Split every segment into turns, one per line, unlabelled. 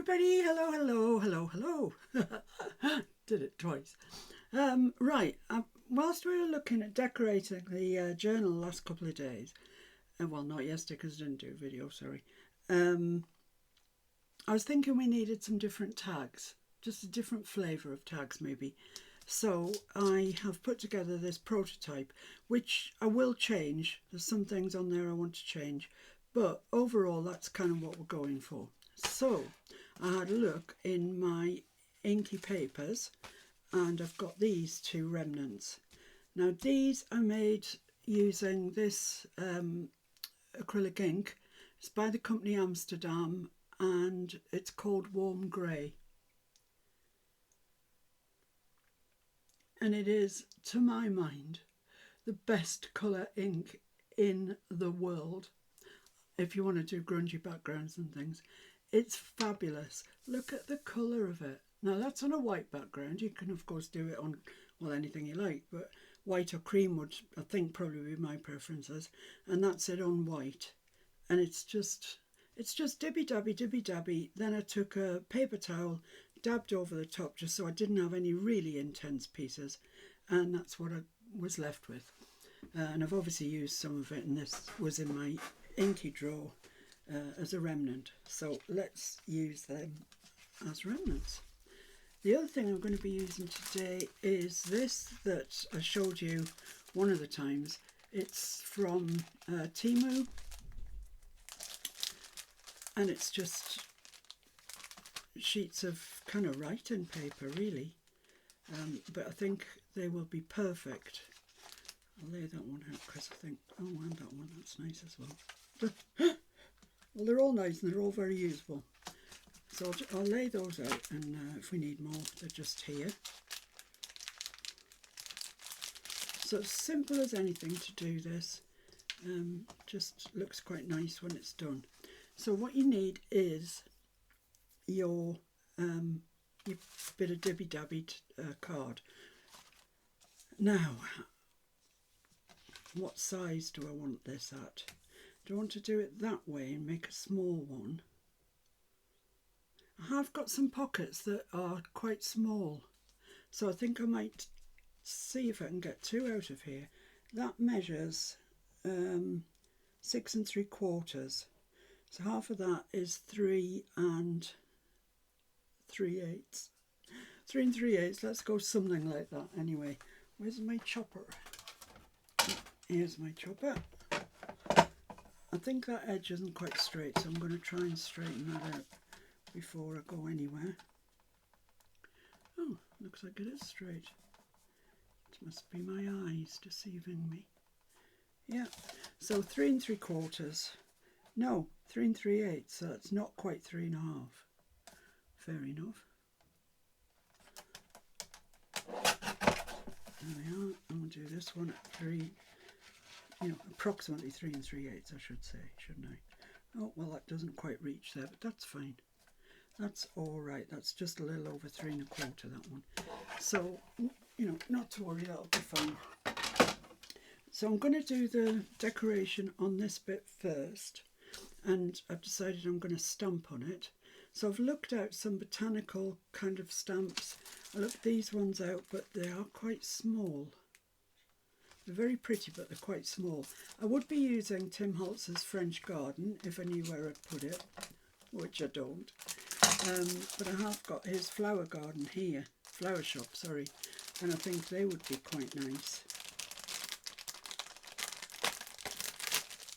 everybody. Hello, hello, hello, hello. Did it twice. Right. Whilst we were looking at decorating the journal the last couple of days, well, not yesterday because I didn't do a video, sorry. I was thinking we needed some different tags, just a different flavour of tags maybe. So I have put together this prototype, which I will change. There's some things on there I want to change, but overall that's kind of what we're going for. So I had a look in my inky papers and I've got these two remnants. Now these I made using this acrylic ink. It's by the company Amsterdam and it's called Warm Grey. And it is, to my mind, the best colour ink in the world. If you want to do grungy backgrounds and things, it's fabulous. Look at the colour of it. Now that's on a white background. You can of course do it on, well, anything you like, but white or cream would, I think, probably be my preferences. And that's it on white. And it's just dibby dabby. Then I took a paper towel, dabbed over the top just so I didn't have any really intense pieces, and that's what I was left with. And I've obviously used some of it, and this was in my inky drawer as a remnant, so let's use them as remnants. The other thing I'm going to be using today is this that I showed you one of the times. It's from Temu, and it's just sheets of kind of writing paper really, but I think they will be perfect. I'll lay that one out because I think, oh, and that one, that's nice as well. Well, they're all nice and they're all very useful, so I'll lay those out, and if we need more, they're just here. So simple as anything to do this, just looks quite nice when it's done. So what you need is your bit of dibby dabby card. Now, what size do I want this at? Do I want to do it that way and make a small one? I have got some pockets that are quite small, so I think I might see if I can get two out of here. That measures 6 3/4, so half of that is 3 3/8. 3 3/8, let's go something like that anyway. Where's my chopper? Here's my chopper. I think that edge isn't quite straight, so I'm going to try and straighten that out before I go anywhere. Oh, looks like it is straight. It must be my eyes deceiving me. Yeah, so 3 3/4. No, 3 3/8, so that's not quite 3 1/2. Fair enough. There we are. I'm going to do this one at 3, approximately 3 3/8, I should say, shouldn't I? Oh, well, that doesn't quite reach there, but that's fine. That's all right. That's just a little over 3 1/4, that one. So, not to worry, that'll be fine. So I'm going to do the decoration on this bit first, and I've decided I'm going to stamp on it. So I've looked out some botanical kind of stamps. I looked these ones out, but they are quite small. They're very pretty, but they're quite small. I would be using Tim Holtz's French Garden if I knew where I'd put it, which I don't. But I have got his flower garden here, flower shop, sorry, and I think they would be quite nice.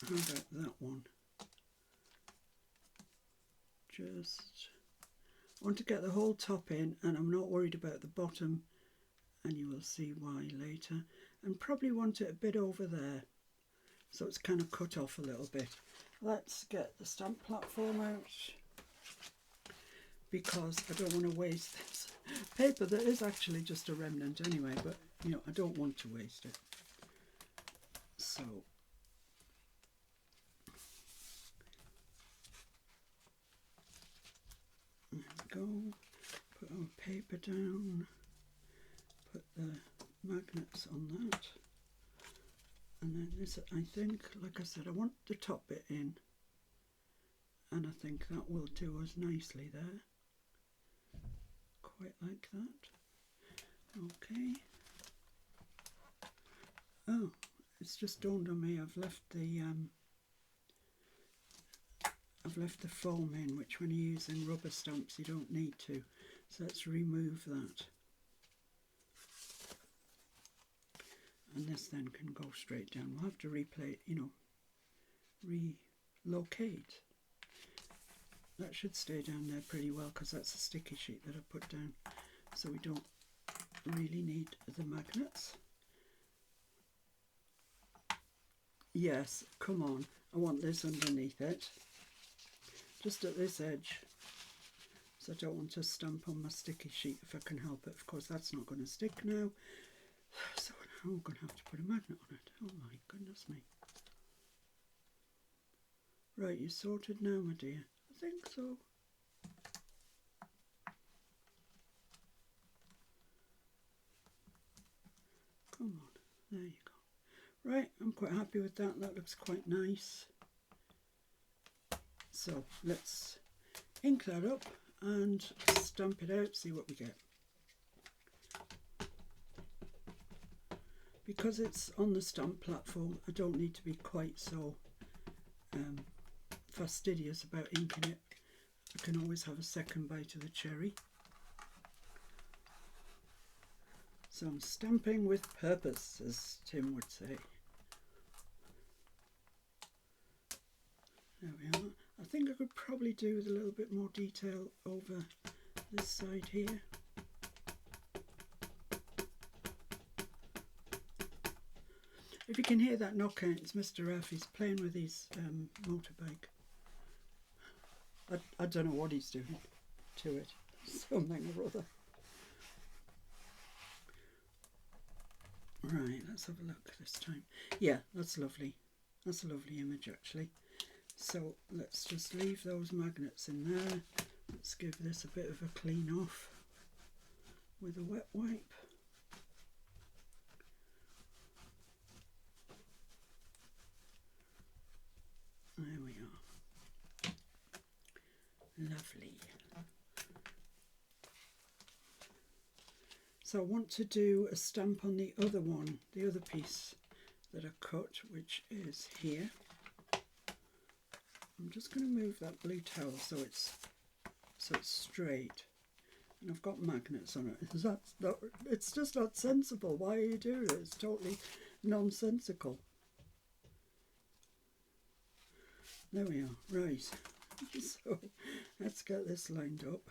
How about that one? Just want to get the whole top in, and I'm not worried about the bottom, and you will see why later. And probably want it a bit over there, so it's kind of cut off a little bit. Let's get the stamp platform out, because I don't want to waste this paper that is actually just a remnant anyway, but I don't want to waste it. So there we go. Put our paper down, put the magnets on that, and then this, I think, like I said, I want the top bit in, and I think that will do us nicely there. quite like that. Okay. Oh, it's just dawned on me I've left the foam in, which when you're using rubber stamps you don't need to. So let's remove that. And this then can go straight down. We'll have to replay, relocate. That should stay down there pretty well because that's a sticky sheet that I put down. So we don't really need the magnets. Yes, come on. I want this underneath it. Just at this edge. So I don't want to stamp on my sticky sheet if I can help it. Of course, that's not going to stick now. So now I'm going to have to put a magnet on it. Oh my goodness me. Right, you sorted now, my dear? I think so. Come on, there you go. Right, I'm quite happy with that. That looks quite nice. So let's ink that up and stamp it out, see what we get. Because it's on the stamp platform, I don't need to be quite so fastidious about inking it. I can always have a second bite of the cherry. So I'm stamping with purpose, as Tim would say. There we are. I think I could probably do with a little bit more detail over this side here. If you can hear that knockout, it's Mr. F. He's playing with his motorbike. I don't know what he's doing to it. Something or other. Right, let's have a look this time. Yeah, that's lovely. That's a lovely image actually. So let's just leave those magnets in there. Let's give this a bit of a clean off with a wet wipe. There we are. Lovely. So I want to do a stamp on the other one, the other piece that I cut, which is here. I'm just going to move that blue towel so it's straight. And I've got magnets on it. It's just not sensible. Why are you doing it? It's totally nonsensical. There we are. Right. So let's get this lined up.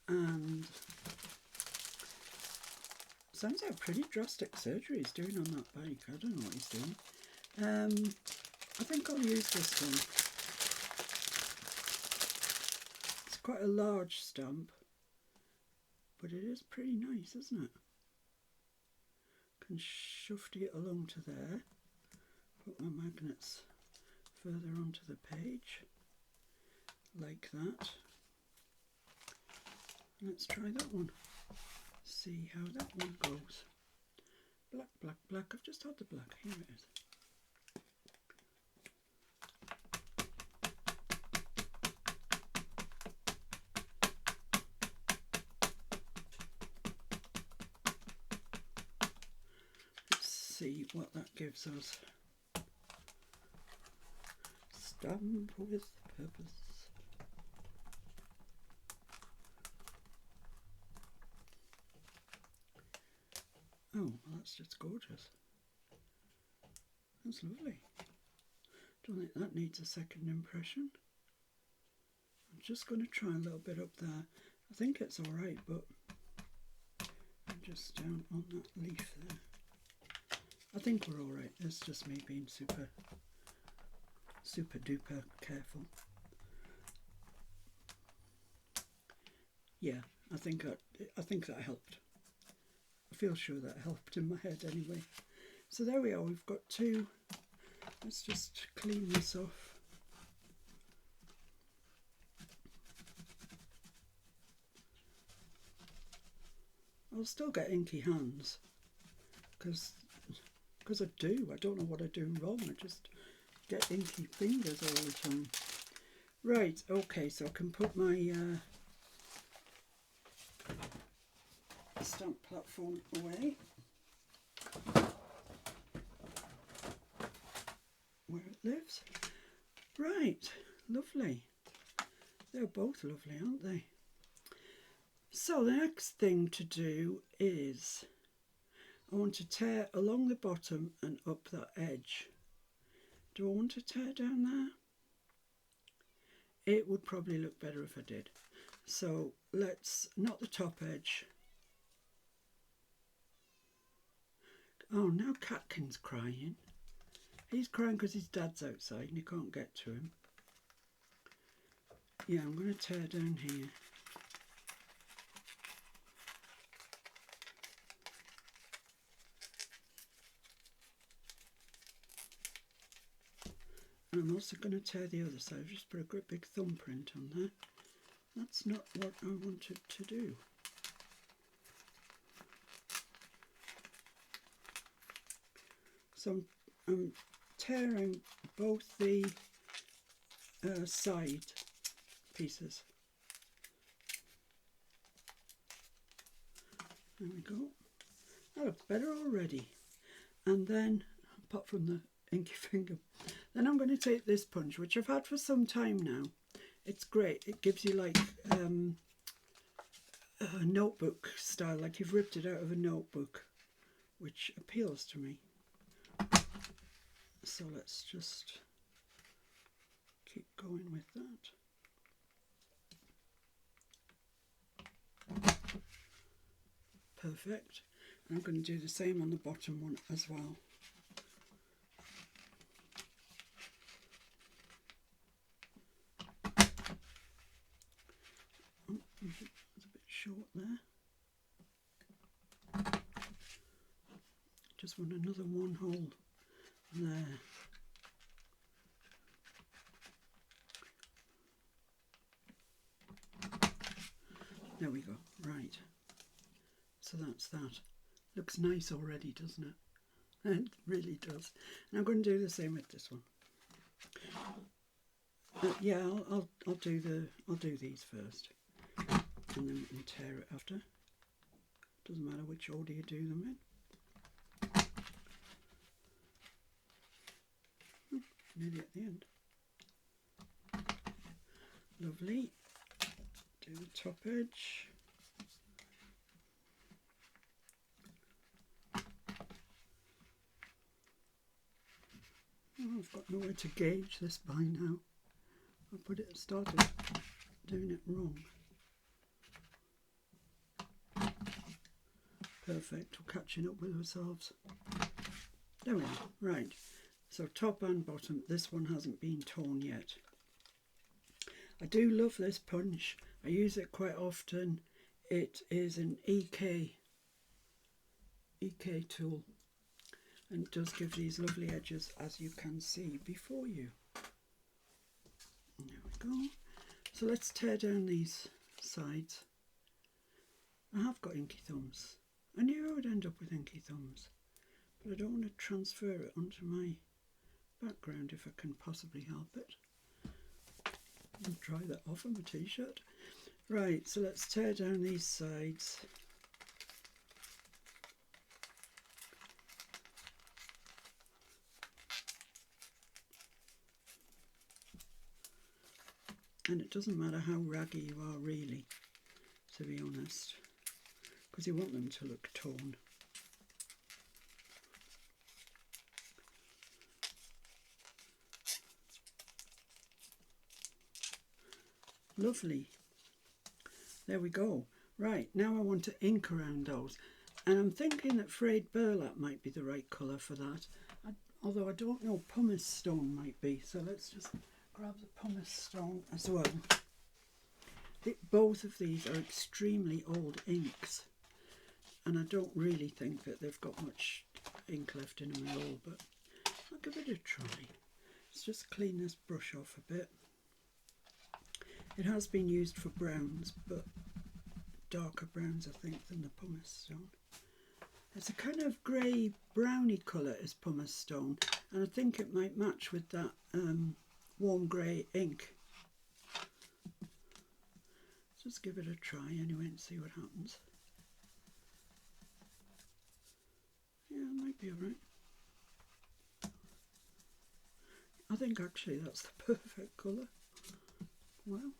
And sounds like pretty drastic surgery he's doing on that bike. I don't know what he's doing. I think I'll use this one. It's quite a large stamp, but it is pretty nice, isn't it? Can shufty it along to there. Put my magnets further onto the page, like that. Let's try that one. See how that one goes. Black, black, black. I've just had the black. Here it is. Let's see what that gives us. Stamp with purpose. Oh, well, that's just gorgeous. That's lovely. Don't think that needs a second impression. I'm just going to try a little bit up there. I think it's alright, but I'm just down on that leaf there. I think we're alright. It's just me being super duper careful. Yeah, I think that helped. I feel sure that helped in my head anyway. So there we are, we've got two. Let's just clean this off. I'll still get inky hands because I do. I don't know what I'm doing wrong. I just get inky fingers all the time. Right, okay, so I can put my stamp platform away where it lives. Right, lovely. They're both lovely, aren't they? So the next thing to do is I want to tear along the bottom and up that edge. Do I want to tear down there? It would probably look better if I did. So let's, not the top edge. Oh, now Catkin's crying. He's crying because his dad's outside and he can't get to him. Yeah, I'm going to tear down here. And I'm also going to tear the other side. I've just put a great big thumbprint on there. That's not what I wanted to do. So I'm tearing both the side pieces. There we go. That looks better already. And then, apart from the inky finger, then I'm going to take this punch, which I've had for some time now. It's great. It gives you like a notebook style, like you've ripped it out of a notebook, which appeals to me. So let's just keep going with that. Perfect. And I'm going to do the same on the bottom one as well. Oh, it's a bit short there. Just want another one hole there. There we go. Right. So that's that. Looks nice already, doesn't it? It really does. And I'm going to do the same with this one. Yeah, I'll do these first, and then we can tear it after. Doesn't matter which order you do them in. Nearly at the end. Lovely. Do the top edge. Oh, I've got nowhere to gauge this by now. Started doing it wrong. Perfect, we're catching up with ourselves. There we are, right. So top and bottom, this one hasn't been torn yet. I do love this punch. I use it quite often. It is an EK tool, and it does give these lovely edges, as you can see before you. There we go. So let's tear down these sides. I have got inky thumbs. I knew I would end up with inky thumbs, but I don't want to transfer it onto my background if I can possibly help it. I'll try that off on my t-shirt. Right, so let's tear down these sides. And it doesn't matter how raggy you are, really, to be honest, because you want them to look torn. Lovely. There we go. Right, now I want to ink around those. And I'm thinking that frayed burlap might be the right colour for that. Although I don't know, pumice stone might be. So let's just grab the pumice stone as well. Both of these are extremely old inks. And I don't really think that they've got much ink left in them at all. But I'll give it a try. Let's just clean this brush off a bit. It has been used for browns, but darker browns, I think, than the pumice stone. It's a kind of grey browny colour is pumice stone, and I think it might match with that warm grey ink. Just give it a try anyway and see what happens. Yeah, it might be alright. I think actually that's the perfect colour. Well,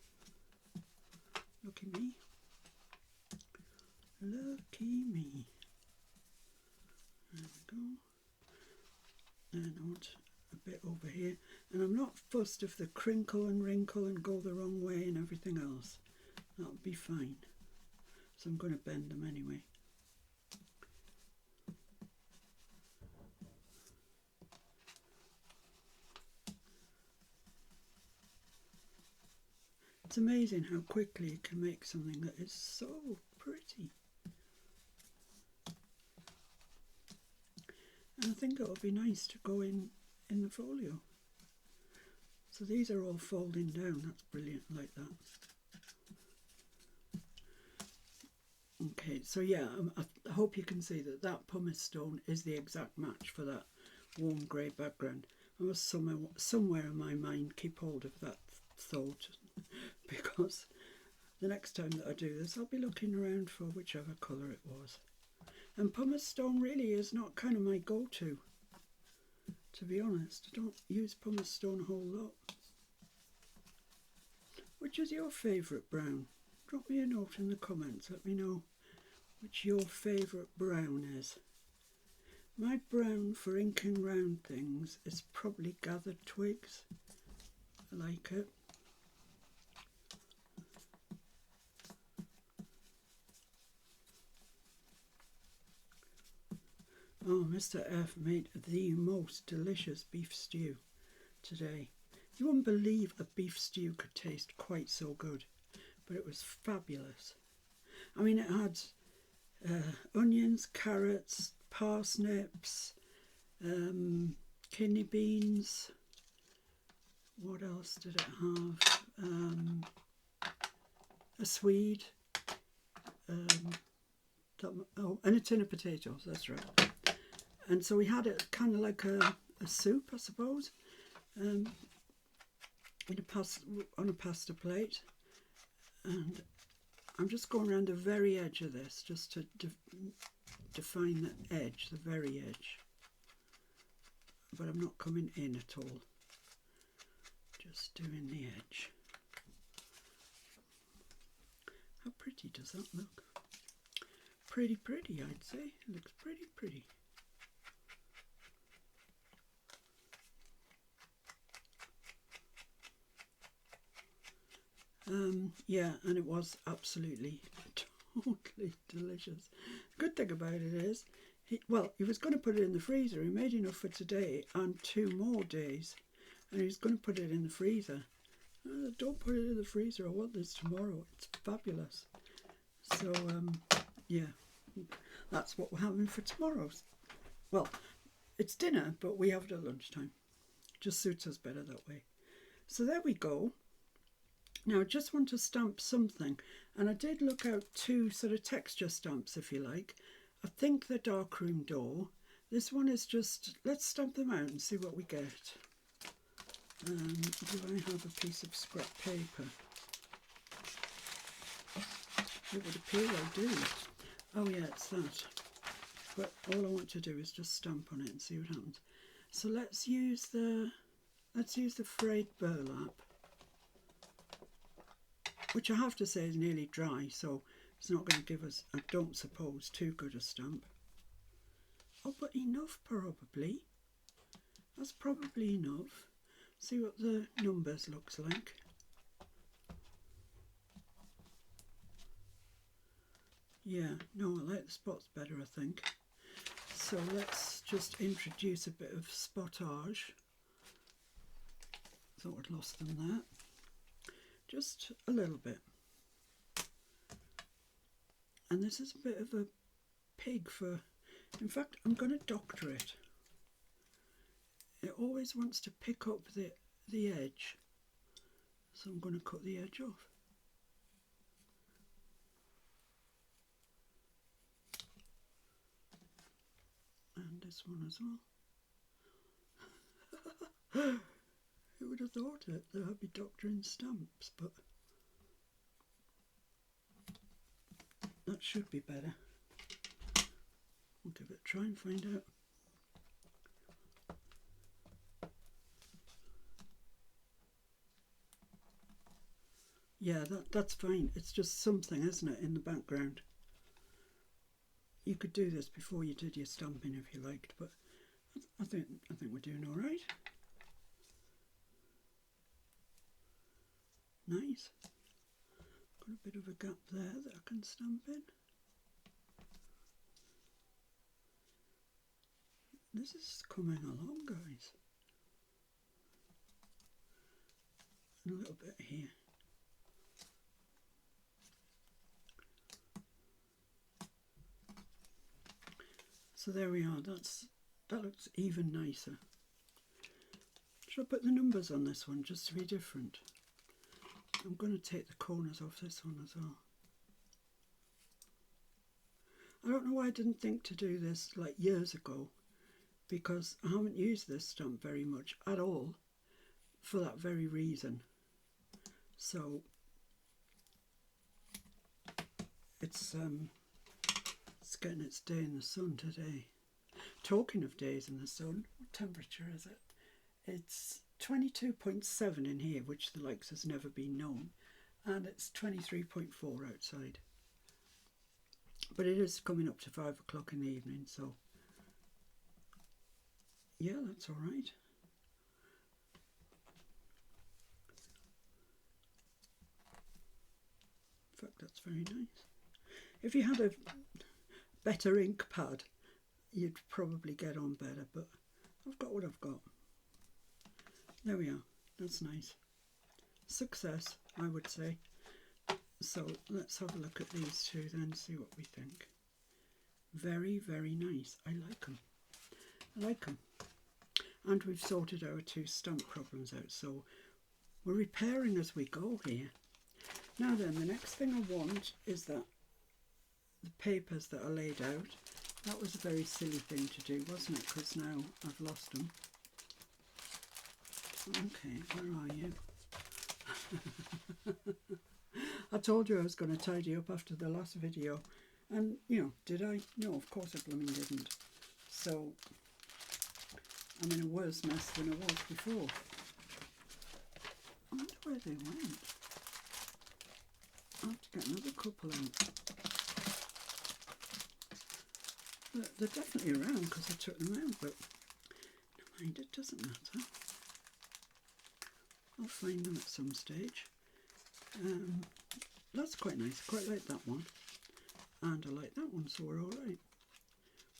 lucky me. Lucky me. There we go. And I want a bit over here. And I'm not fussed if they crinkle and wrinkle and go the wrong way and everything else. That'll be fine. So I'm going to bend them anyway. It's amazing how quickly you can make something that is so pretty. And I think it'll be nice to go in the folio. So these are all folding down. That's brilliant, like that. Okay, so yeah, I hope you can see that that pumice stone is the exact match for that warm grey background. I must somewhere in my mind keep hold of that thought, because the next time that I do this I'll be looking around for whichever colour it was. And pumice stone really is not kind of my go-to be honest. I don't use pumice stone a whole lot. Which is your favourite brown? Drop me a note in the comments, let me know which your favourite brown is. My brown for inking round things is probably gathered twigs. I like it. Oh, Mr. F made the most delicious beef stew today. You wouldn't believe a beef stew could taste quite so good, but it was fabulous. I mean, it had onions, carrots, parsnips, kidney beans. What else did it have? A swede. And a tin of potatoes, that's right. And so we had it kind of like a soup, I suppose, in on a pasta plate. And I'm just going around the very edge of this, just to define the edge, the very edge. But I'm not coming in at all, just doing the edge. How pretty does that look? Pretty, I'd say. It looks pretty. Yeah, and it was absolutely, totally delicious. The good thing about it is, he was going to put it in the freezer. He made enough for today and 2 more days, and he was going to put it in the freezer. Don't put it in the freezer, I want this tomorrow. It's fabulous. So, yeah, that's what we're having for tomorrow. Well, it's dinner, but we have it at lunchtime. Just suits us better that way. So there we go. Now I just want to stamp something, and I did look out 2 sort of texture stamps, if you like. I think the darkroom door. This one is just, let's stamp them out and see what we get. Do I have a piece of scrap paper? It would appear I do. Oh yeah, it's that. But all I want to do is just stamp on it and see what happens. So let's use the frayed burlap, which I have to say is nearly dry, so it's not going to give us, I don't suppose, too good a stamp. Oh, but enough probably. That's probably enough. See what the numbers looks like. Yeah, no, I like the spots better, I think. So let's just introduce a bit of spottage. Thought I'd lost them there. Just a little bit. And this is a bit of a pig for, in fact, I'm going to doctor it. It always wants to pick up the edge. So I'm going to cut the edge off. And this one as well. Who would have thought it, that I'd be doctoring stamps, but that should be better. We'll give it a try and find out. Yeah, that's fine. It's just something, isn't it, in the background. You could do this before you did your stamping if you liked, but I think we're doing all right. Nice. Got a bit of a gap there that I can stamp in. This is coming along, guys. And a little bit here. So there we are. That looks even nicer. Should I put the numbers on this one just to be different? I'm going to take the corners off this one as well. I don't know why I didn't think to do this like years ago, because I haven't used this stamp very much at all for that very reason. So it's getting its day in the sun today. Talking of days in the sun, what temperature is it? It's 22.7 in here, which the likes has never been known, and it's 23.4 outside. But it is coming up to 5 o'clock in the evening, so yeah, that's all right. In fact, that's very nice. If you had a better ink pad, you'd probably get on better, but I've got what I've got. There we are. That's nice. Success, I would say. So let's have a look at these two then, see what we think. Very, very nice. I like them. I like them. And we've sorted our two stamp problems out, so we're repairing as we go here. Now then, the next thing I want is that the papers that are laid out. That was a very silly thing to do, wasn't it? Because now I've lost them. Okay, where are you? I told you I was going to tidy up after the last video, and you know, did I? No, of course I blooming didn't. So I'm in a worse mess than I was before. I wonder where they went. I'll have to get another couple out. They're definitely around because I took them out, but never mind, it doesn't matter. I'll find them at some stage. That's quite nice. I quite like that one, and I like that one, so we're all right.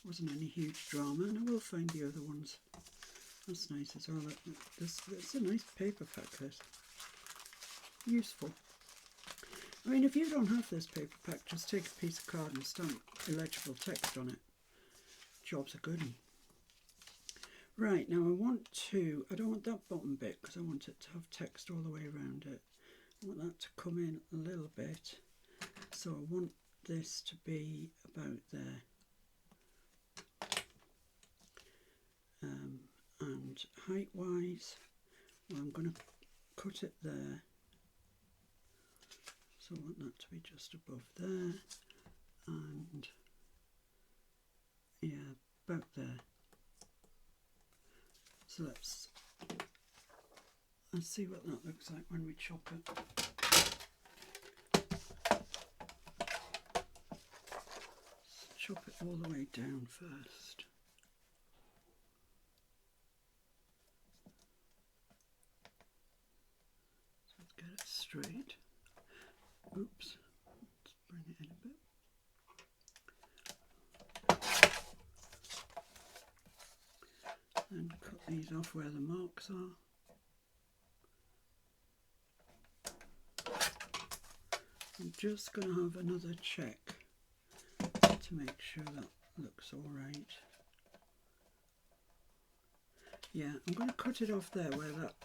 Wasn't any huge drama, and I will find the other ones. That's nice as well. It's a nice paper pack. This useful. I mean, if you don't have this paper pack, just take a piece of card and stamp illegible text on it. Job's a good one. Right, now I don't want that bottom bit because I want it to have text all the way around it. I want that to come in a little bit. So I want this to be about there. And height wise, well, I'm going to cut it there. So I want that to be just above there. And yeah, about there. So let's see what that looks like when we chop it. Let's chop it all the way down first. So let's get it straight. Oops, let's bring it in a bit. And cut these off where the marks are. I'm just going to have another check to make sure that looks all right. Yeah, I'm going to cut it off there where that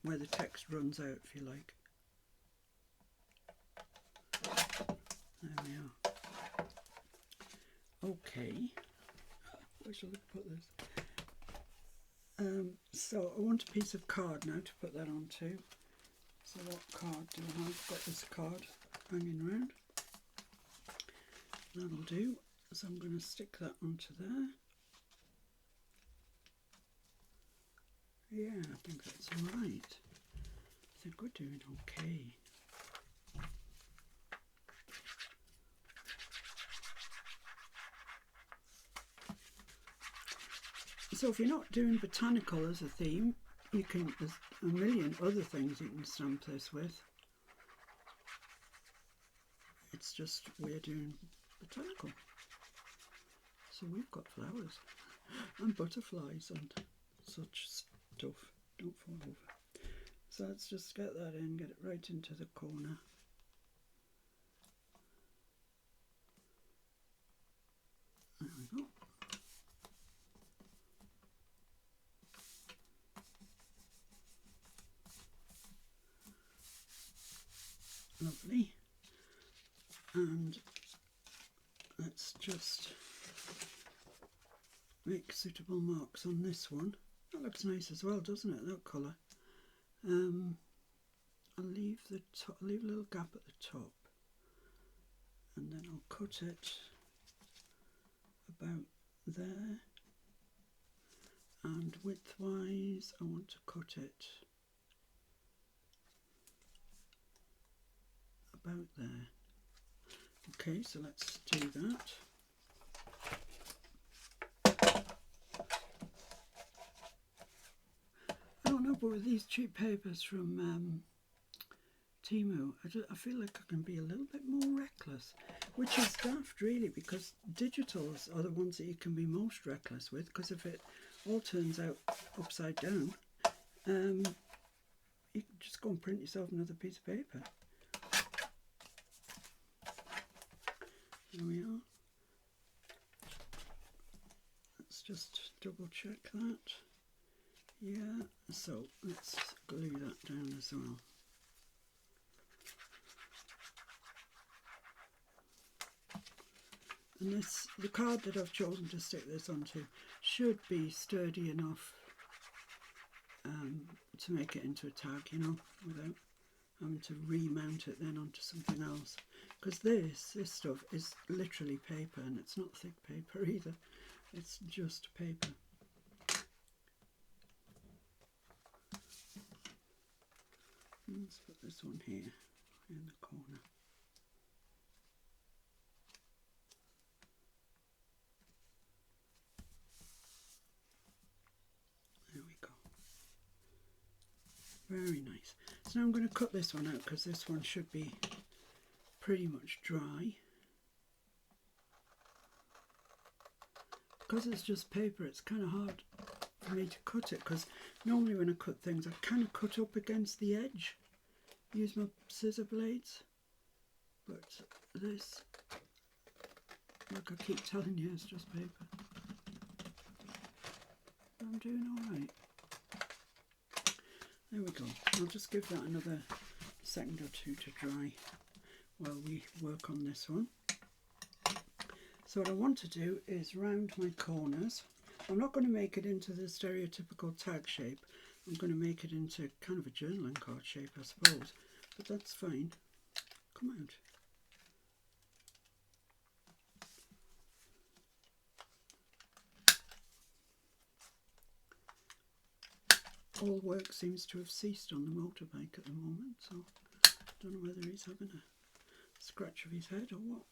where the text runs out, if you like. There we are. Okay, where shall I put this? So I want a piece of card now to put that onto. So what card do I have? Got this card hanging around. That'll do. So I'm going to stick that onto there. Yeah, I think that's all right. I think we're doing okay. So if you're not doing botanical as a theme, you can, there's a million other things you can stamp this with. It's just we're doing botanical. So we've got flowers and butterflies and such stuff. Don't fall over. So let's just get that in, get it right into the corner. There we go. Lovely. And let's just make suitable marks on this one. That looks nice as well, doesn't it, that colour? I'll leave the top, leave a little gap at the top, and then I'll cut it about there, and widthwise I want to cut it about there. Okay, so let's do that. I don't know, but with these cheap papers from Timu, I feel like I can be a little bit more reckless, which is daft really, because digitals are the ones that you can be most reckless with, because if it all turns out upside down, you can just go and print yourself another piece of paper. There we are. Let's just double check that. Yeah, so let's glue that down as well. And this, the card that I've chosen to stick this onto should be sturdy enough to make it into a tag, you know, without having to remount it then onto something else. Because this stuff is literally paper, and it's not thick paper either. It's just paper. Let's put this one here in the corner. There we go. Very nice. So now I'm going to cut this one out, because this one should be pretty much dry. Because it's just paper, it's kind of hard for me to cut it, because normally when I cut things I kind of cut up against the edge, use my scissor blades, but this, like I keep telling you, it's just paper. I'm doing alright. There we go. I'll just give that another second or two to dry while we work on this one. So what I want to do is round my corners. I'm not going to make it into the stereotypical tag shape. I'm going to make it into kind of a journaling card shape, I suppose. But that's fine. Come out. All work seems to have ceased on the motorbike at the moment, so I don't know whether he's having a scratch of his head or what.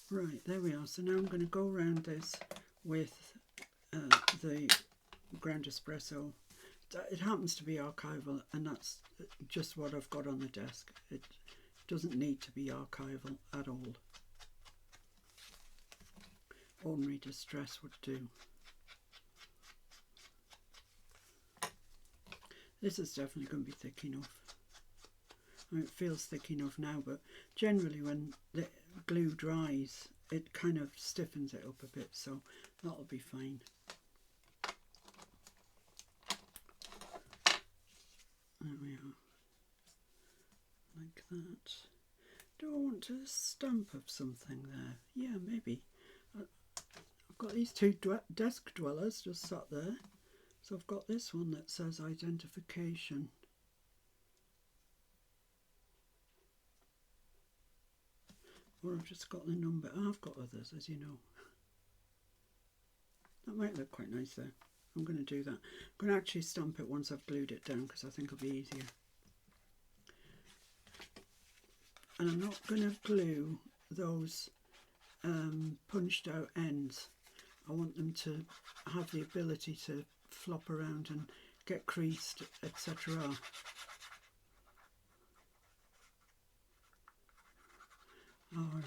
Right, there we are. So now I'm going to go around this with the ground espresso. It happens to be archival, and that's just what I've got on the desk. It doesn't need to be archival at all. Ordinary distress would do. This is definitely going to be thick enough. I mean, it feels thick enough now, but generally when the glue dries it kind of stiffens it up a bit, so that'll be fine. There we are, like that. Do I want a stamp of something there? Yeah, maybe. I've got these two desk dwellers just sat there. So I've got this one that says identification. or I've just got the number. I've got others, as you know. That might look quite nice there. I'm going to do that. I'm going to actually stamp it once I've glued it down because I think it'll be easier. And I'm not going to glue those punched out ends. I want them to have the ability to flop around and get creased, etc. Oh,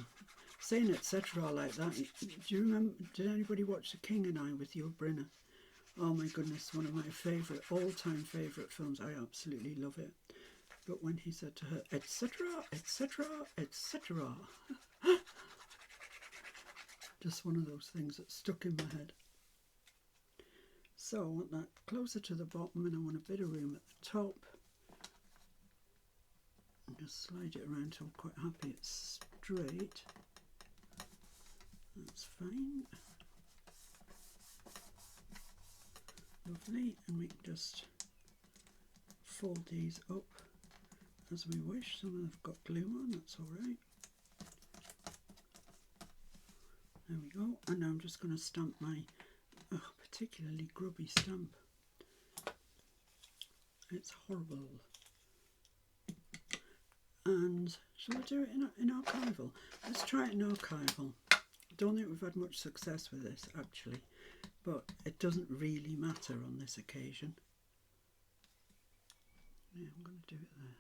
saying etc. like that, do you remember, did anybody watch The King and I with Yul Brynner? Oh my goodness, one of my favourite, all-time favourite films. I absolutely love it. But when he said to her, etc., etc., etc., just one of those things that stuck in my head. So I want that closer to the bottom, and I want a bit of room at the top. And just slide it around till I'm quite happy it's straight. That's fine. Lovely, and we can just fold these up as we wish. Some of them have got glue on, that's alright. There we go, and now I'm just going to stamp my particularly grubby stamp. It's horrible. And shall I do it in archival? Let's try it in archival. I don't think we've had much success with this actually, but it doesn't really matter on this occasion. Yeah, I'm going to do it there.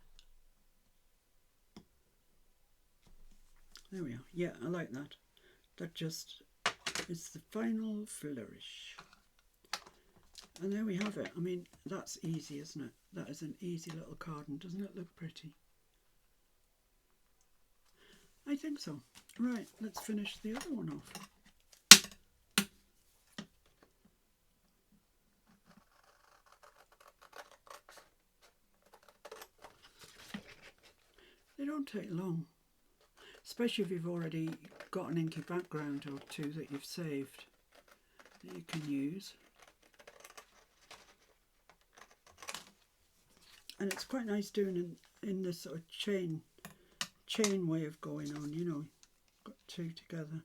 There we are. Yeah, I like that. That just is the final flourish. And there we have it. I mean, that's easy, isn't it? That is an easy little card, and doesn't it look pretty? I think so. Right, let's finish the other one off. They don't take long, especially if you've already got an inky background or two that you've saved that you can use. And it's quite nice doing in this sort of chain way of going on, you know, got two together.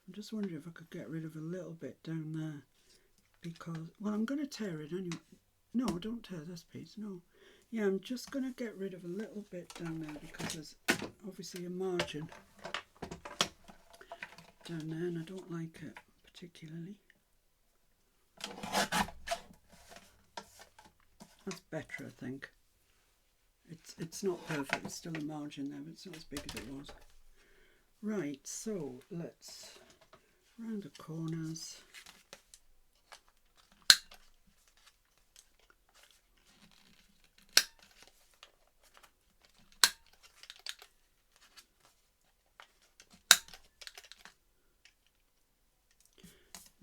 I'm just wondering if I could get rid of a little bit down there, because, well, I'm going to tear it anyway. No, don't tear this piece, no. Yeah, I'm just going to get rid of a little bit down there because there's obviously a margin down there and I don't like it particularly. That's better, I think. It's not perfect, there's still a margin there, but it's not as big as it was. Right, so let's round the corners.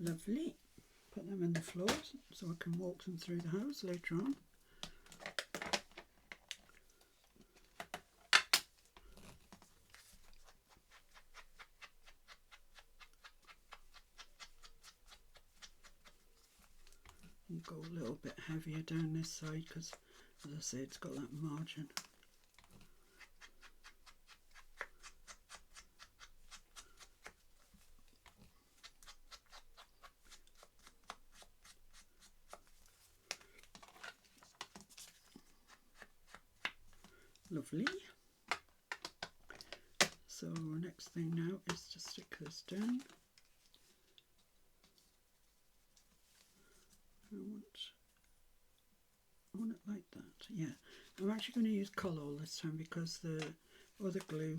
Lovely. Put them in the floors so I can walk them through the house later on. And go a little bit heavier down this side because, as I say, it's got that margin. Lovely. So next thing now is to stick this down. I want it like that. Yeah, I'm actually going to use Collall this time because the other glue,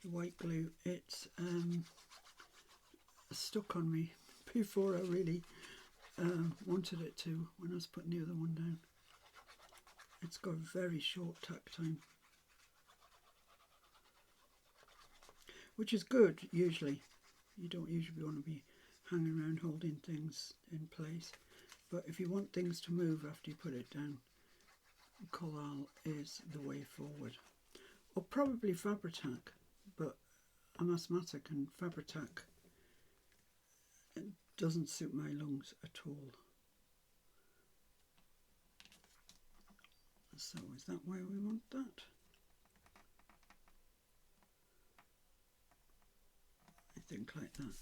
the white glue, it's stuck on me before I really wanted it to when I was putting the other one down. It's got a very short tack time, which is good usually. You don't usually want to be hanging around holding things in place, but if you want things to move after you put it down, Collall is the way forward. Or probably Fabri-Tac, but I'm asthmatic and Fabri-Tac doesn't suit my lungs at all. So is that where we want that? think, like that.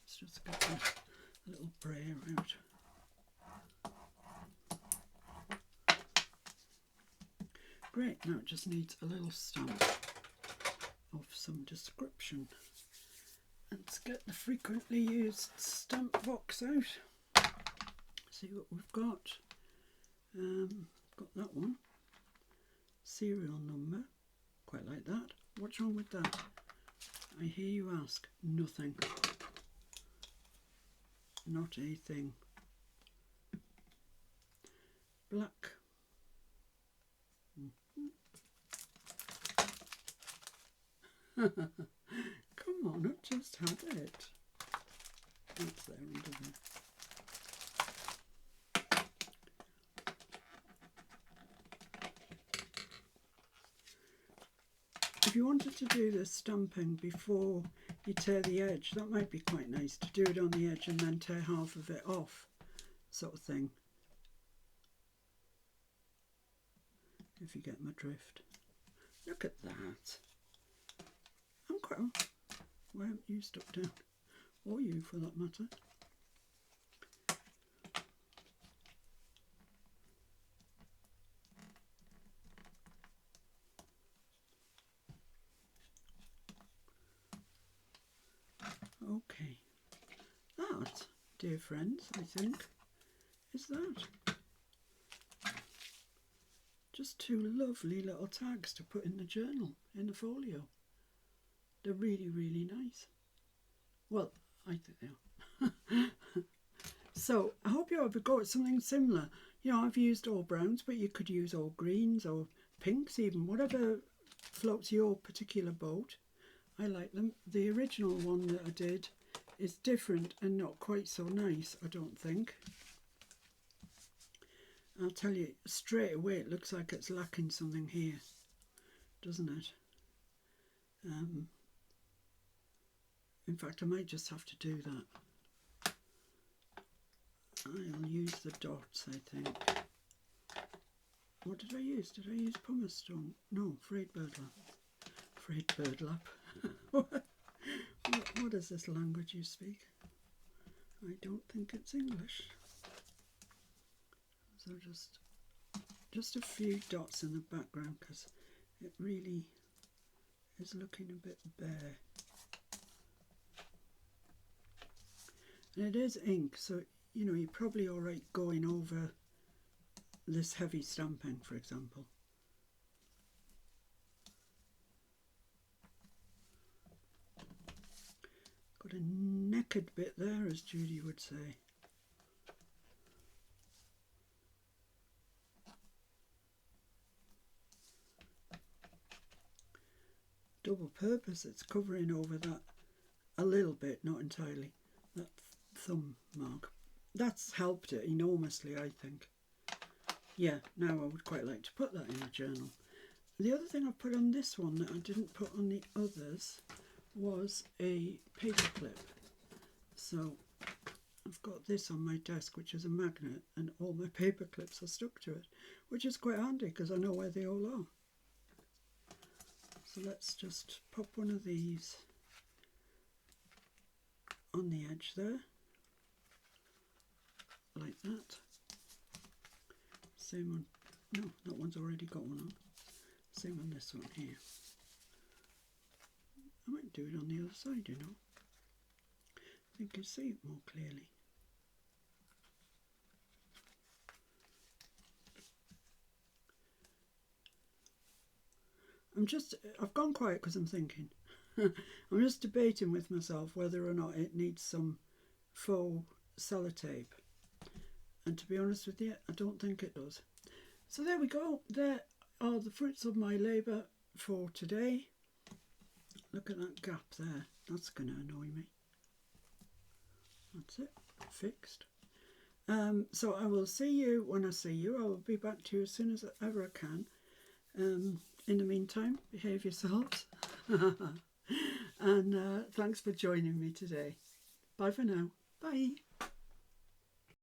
Let's just get the little brayer out. Great, now it just needs a little stamp of some description. Let's get the frequently used stamp box out. See what we've got. Got that one. Serial number. Quite like that. What's wrong with that? I hear you ask. Nothing. Not a thing. Black. Come on, I've just had it. That's there under there. If you wanted to do the stamping before you tear the edge, that might be quite nice to do it on the edge and then tear half of it off, sort of thing. If you get my drift. Look at that. I'm quite... Why haven't you stuck down? Or you, for that matter. Okay. That, dear friends, I think, is that. Just two lovely little tags to put in the journal, in the folio. They're really, really nice. Well, I think they are. So, I hope you ever got something similar. You know, I've used all browns, but you could use all greens or pinks even, whatever floats your particular boat. I like them. The original one that I did is different and not quite so nice, I don't think. I'll tell you straight away, it looks like it's lacking something here, doesn't it? In fact, I might just have to do that. I'll use the dots, I think. What did I use? Did I use pumice stone? No, frayed burlap. Frayed burlap. What is this language you speak? I don't think it's English. So just a few dots in the background because it really is looking a bit bare. And it is ink, so you know you're probably all right going over this heavy stamping, for example. Got a naked bit there, as Judy would say. Double purpose, it's covering over that a little bit, not entirely, that thumb mark. That's helped it enormously, I think. Yeah, now I would quite like to put that in a journal. The other thing I put on this one that I didn't put on the others was a paper clip. So I've got this on my desk, which is a magnet, and all my paper clips are stuck to it, which is quite handy because I know where they all are. So let's just pop one of these on the edge there, like that. Same on, no, that one's already got one on. Same on this one here. I might do it on the other side, you know. I think you see it more clearly. I've gone quiet because I'm thinking. I'm just debating with myself whether or not it needs some faux sellotape. And to be honest with you, I don't think it does. So there we go. There are the fruits of my labour for today. Look at that gap there. That's going to annoy me. That's it. Fixed. So I will see you when I see you. I will be back to you as soon as ever I can. In the meantime, behave yourselves. And thanks for joining me today. Bye for now. Bye.